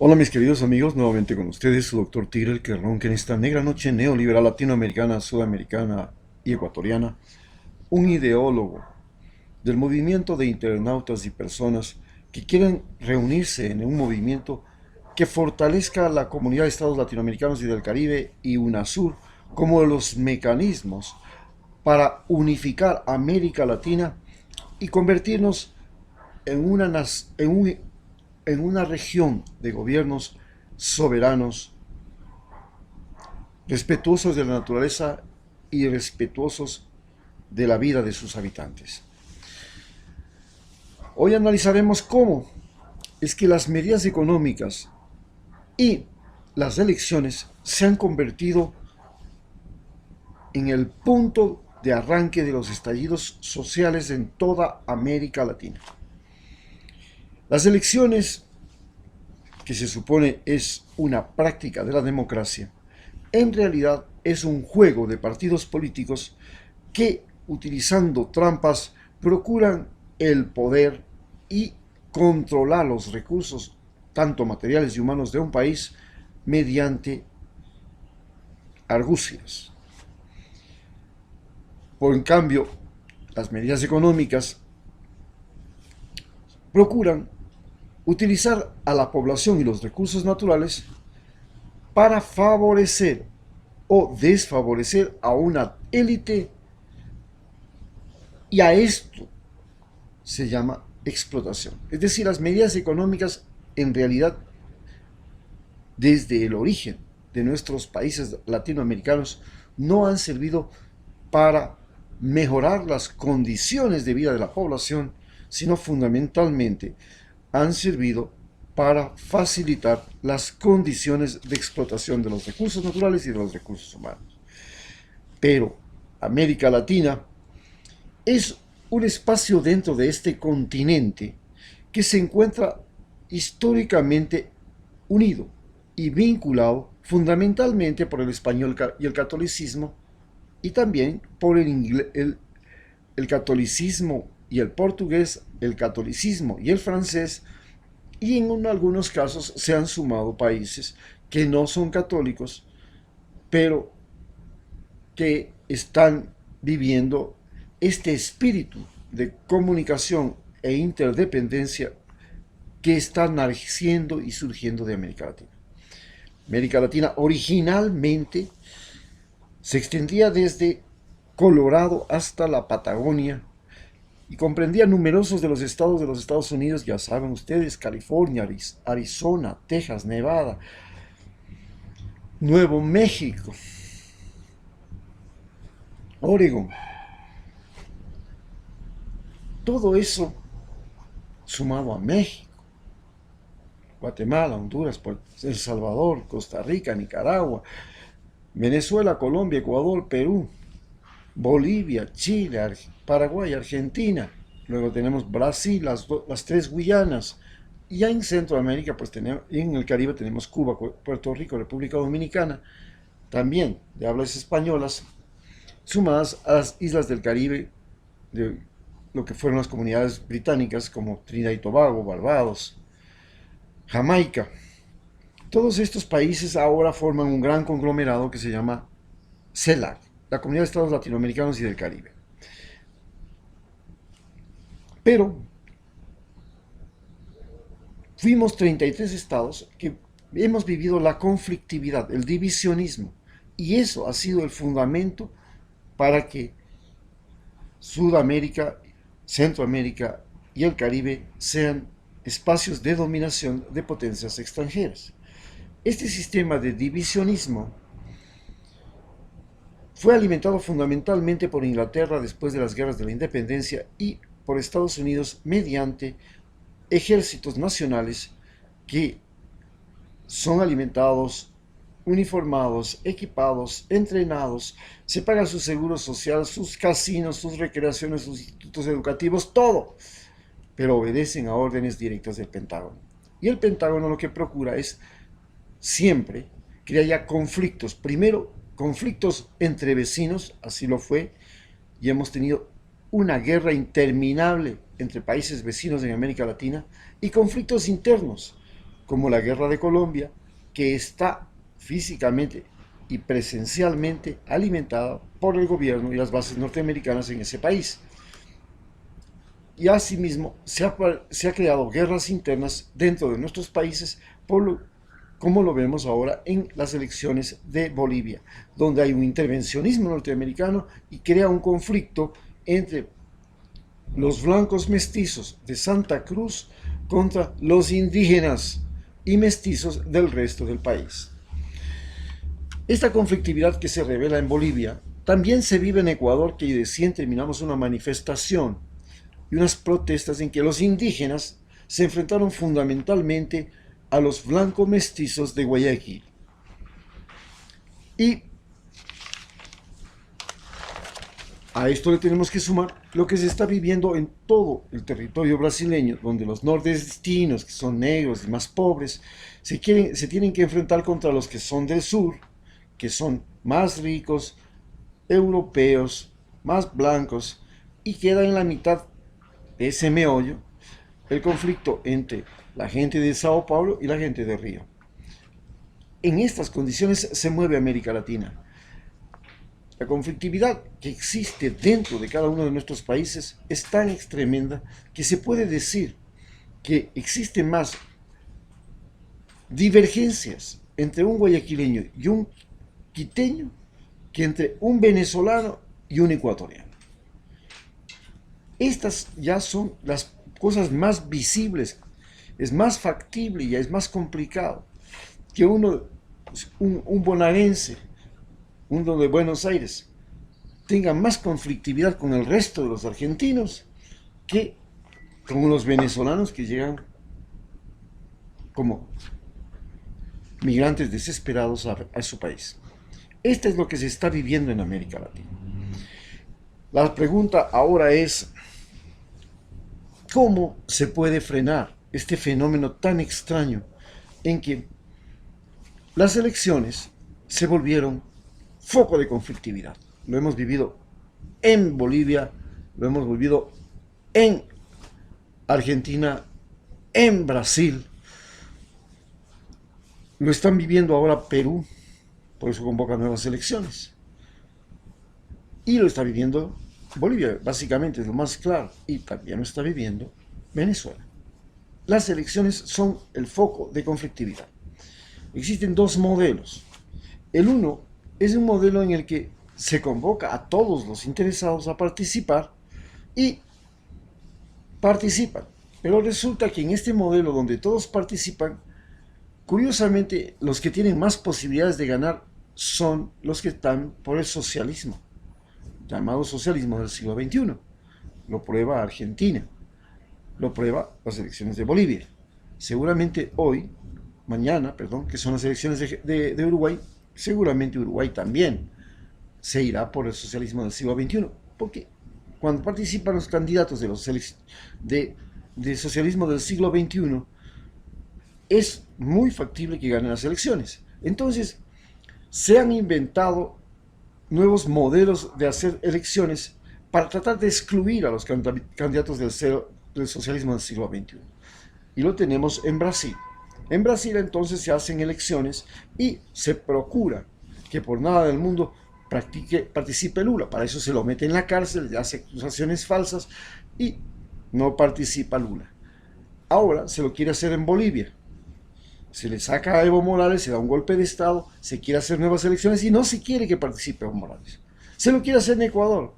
Hola mis queridos amigos, nuevamente con ustedes su doctor Tigre, el que ronca en esta negra noche neoliberal latinoamericana, sudamericana y ecuatoriana, un ideólogo del movimiento de internautas y personas que quieren reunirse en un movimiento que fortalezca la comunidad de estados latinoamericanos y del Caribe y UNASUR como los mecanismos para unificar América Latina y convertirnos en una región de gobiernos soberanos, respetuosos de la naturaleza y respetuosos de la vida de sus habitantes. Hoy analizaremos cómo es que las medidas económicas y las elecciones se han convertido en el punto de arranque de los estallidos sociales en toda América Latina. Las elecciones, que se supone es una práctica de la democracia, en realidad es un juego de partidos políticos que, utilizando trampas, procuran el poder y controlar los recursos, tanto materiales y humanos, de un país mediante argucias. Por en cambio, las medidas económicas procuran utilizar a la población y los recursos naturales para favorecer o desfavorecer a una élite, y a esto se llama explotación. Es decir, las medidas económicas en realidad desde el origen de nuestros países latinoamericanos no han servido para mejorar las condiciones de vida de la población, sino fundamentalmente han servido para facilitar las condiciones de explotación de los recursos naturales y de los recursos humanos. Pero América Latina es un espacio dentro de este continente que se encuentra históricamente unido y vinculado fundamentalmente por el español y el catolicismo, y también por el catolicismo y el portugués, el catolicismo y el francés, y en algunos casos se han sumado países que no son católicos, pero que están viviendo este espíritu de comunicación e interdependencia que está naciendo y surgiendo de América Latina. América Latina originalmente se extendía desde Colorado hasta la Patagonia y comprendía numerosos de los Estados Unidos, ya saben ustedes: California, Arizona, Texas, Nevada, Nuevo México, Oregon. Todo eso sumado a México, Guatemala, Honduras, El Salvador, Costa Rica, Nicaragua, Venezuela, Colombia, Ecuador, Perú, Bolivia, Chile, Paraguay, Argentina. Luego tenemos Brasil, las tres Guyanas. Y ya en Centroamérica, pues tenemos, y en el Caribe tenemos Cuba, Puerto Rico, República Dominicana, también de hablas españolas, sumadas a las islas del Caribe, de lo que fueron las comunidades británicas como Trinidad y Tobago, Barbados, Jamaica. Todos estos países ahora forman un gran conglomerado que se llama CELAC, la Comunidad de Estados Latinoamericanos y del Caribe. Pero fuimos 33 estados que hemos vivido la conflictividad, el divisionismo, y eso ha sido el fundamento para que Sudamérica, Centroamérica y el Caribe sean espacios de dominación de potencias extranjeras. Este sistema de divisionismo fue alimentado fundamentalmente por Inglaterra después de las guerras de la independencia y por Estados Unidos mediante ejércitos nacionales que son alimentados, uniformados, equipados, entrenados, se pagan sus seguros sociales, sus casinos, sus recreaciones, sus institutos educativos, todo, pero obedecen a órdenes directas del Pentágono. Y el Pentágono lo que procura es siempre que haya conflictos. Primero, conflictos entre vecinos, así lo fue, y hemos tenido una guerra interminable entre países vecinos en América Latina, y conflictos internos, como la guerra de Colombia, que está físicamente y presencialmente alimentada por el gobierno y las bases norteamericanas en ese país. Y asimismo se ha creado guerras internas dentro de nuestros países, como lo vemos ahora en las elecciones de Bolivia, donde hay un intervencionismo norteamericano y crea un conflicto entre los blancos mestizos de Santa Cruz contra los indígenas y mestizos del resto del país. Esta conflictividad que se revela en Bolivia también se vive en Ecuador, que recién terminamos una manifestación y unas protestas en que los indígenas se enfrentaron fundamentalmente a los blancos mestizos de Guayaquil. Y a esto le tenemos que sumar lo que se está viviendo en todo el territorio brasileño, donde los nordestinos, que son negros y más pobres, se tienen que enfrentar contra los que son del sur, que son más ricos, europeos, más blancos, y queda en la mitad de ese meollo el conflicto entre la gente de Sao Paulo y la gente de Río. En estas condiciones se mueve América Latina. La conflictividad que existe dentro de cada uno de nuestros países es tan tremenda que se puede decir que existen más divergencias entre un guayaquileño y un quiteño que entre un venezolano y un ecuatoriano. Estas ya son las cosas más visibles, es más factible y ya es más complicado que un bonaerense, uno de Buenos Aires, tenga más conflictividad con el resto de los argentinos que con los venezolanos que llegan como migrantes desesperados a su país. Esto es lo que se está viviendo en América Latina. La pregunta ahora es, ¿cómo se puede frenar este fenómeno tan extraño en que las elecciones se volvieron foco de conflictividad? Lo hemos vivido en Bolivia, lo hemos vivido en Argentina, en Brasil, lo están viviendo ahora Perú, por eso convoca nuevas elecciones, y lo está viviendo Bolivia, básicamente es lo más claro, y también lo está viviendo Venezuela. Las elecciones son el foco de conflictividad. Existen dos modelos. El uno es un modelo en el que se convoca a todos los interesados a participar y participan. Pero resulta que en este modelo donde todos participan, curiosamente los que tienen más posibilidades de ganar son los que están por el socialismo, llamado socialismo del siglo XXI. Lo prueba Argentina, lo prueba las elecciones de Bolivia. Seguramente mañana, que son las elecciones de Uruguay, seguramente Uruguay también se irá por el socialismo del siglo XXI, porque cuando participan los candidatos de socialismo del siglo XXI, es muy factible que ganen las elecciones. Entonces, se han inventado nuevos modelos de hacer elecciones para tratar de excluir a los candidatos del socialismo del siglo XXI. Y lo tenemos en Brasil. En Brasil entonces se hacen elecciones y se procura que por nada del mundo participe Lula. Para eso se lo mete en la cárcel, le hace acusaciones falsas y no participa Lula. Ahora se lo quiere hacer en Bolivia. Se le saca a Evo Morales, se da un golpe de Estado, se quiere hacer nuevas elecciones y no se quiere que participe Evo Morales. Se lo quiere hacer en Ecuador.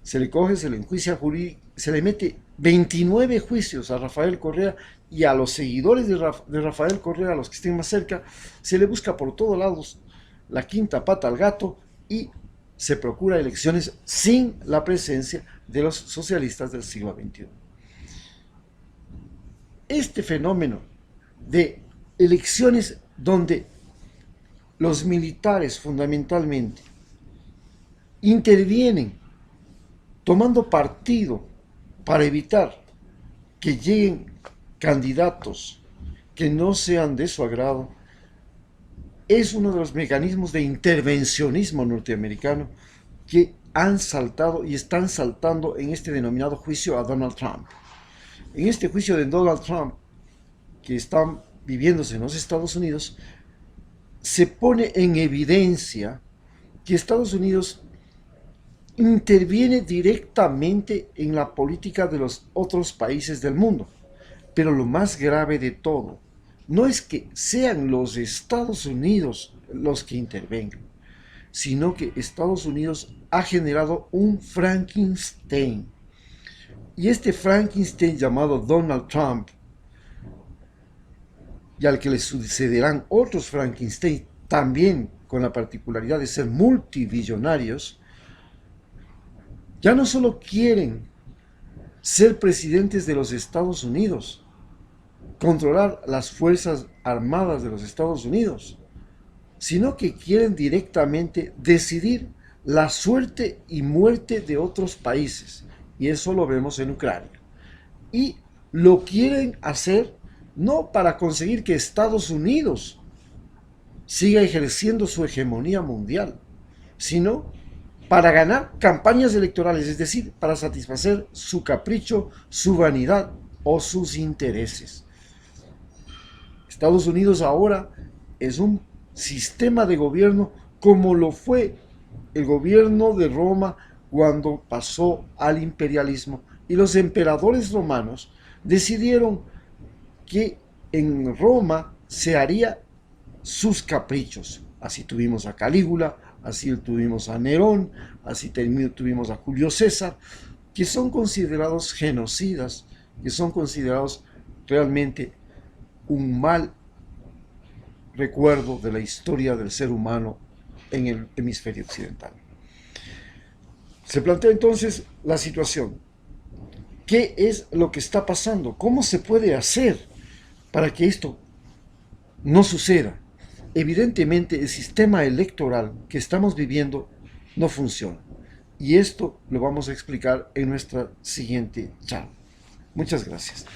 Se le coge, se le enjuicia jurídico, se le mete 29 juicios a Rafael Correa y a los seguidores de Rafael Correa, a los que estén más cerca, se le busca por todos lados la quinta pata al gato y se procura elecciones sin la presencia de los socialistas del siglo XXI. Este fenómeno de elecciones donde los militares fundamentalmente intervienen tomando partido para evitar que lleguen candidatos que no sean de su agrado, es uno de los mecanismos de intervencionismo norteamericano que han saltado y están saltando en este denominado juicio a Donald Trump. En este juicio de Donald Trump, que está viviéndose en los Estados Unidos, se pone en evidencia que Estados Unidos interviene directamente en la política de los otros países del mundo. Pero lo más grave de todo no es que sean los Estados Unidos los que intervengan, sino que Estados Unidos ha generado un Frankenstein. Y este Frankenstein llamado Donald Trump, y al que le sucederán otros Frankenstein, también con la particularidad de ser multibillonarios, ya no solo quieren ser presidentes de los Estados Unidos, controlar las fuerzas armadas de los Estados Unidos, sino que quieren directamente decidir la suerte y muerte de otros países. Y eso lo vemos en Ucrania. Y lo quieren hacer no para conseguir que Estados Unidos siga ejerciendo su hegemonía mundial, sino para ganar campañas electorales, es decir, para satisfacer su capricho, su vanidad o sus intereses. Estados Unidos ahora es un sistema de gobierno como lo fue el gobierno de Roma cuando pasó al imperialismo, y los emperadores romanos decidieron que en Roma se haría sus caprichos. Así tuvimos a Calígula, así tuvimos a Nerón, así tuvimos a Julio César, que son considerados genocidas, que son considerados realmente un mal recuerdo de la historia del ser humano en el hemisferio occidental. Se plantea entonces la situación. ¿Qué es lo que está pasando? ¿Cómo se puede hacer para que esto no suceda? Evidentemente el sistema electoral que estamos viviendo no funciona. Y esto lo vamos a explicar en nuestra siguiente charla. Muchas gracias.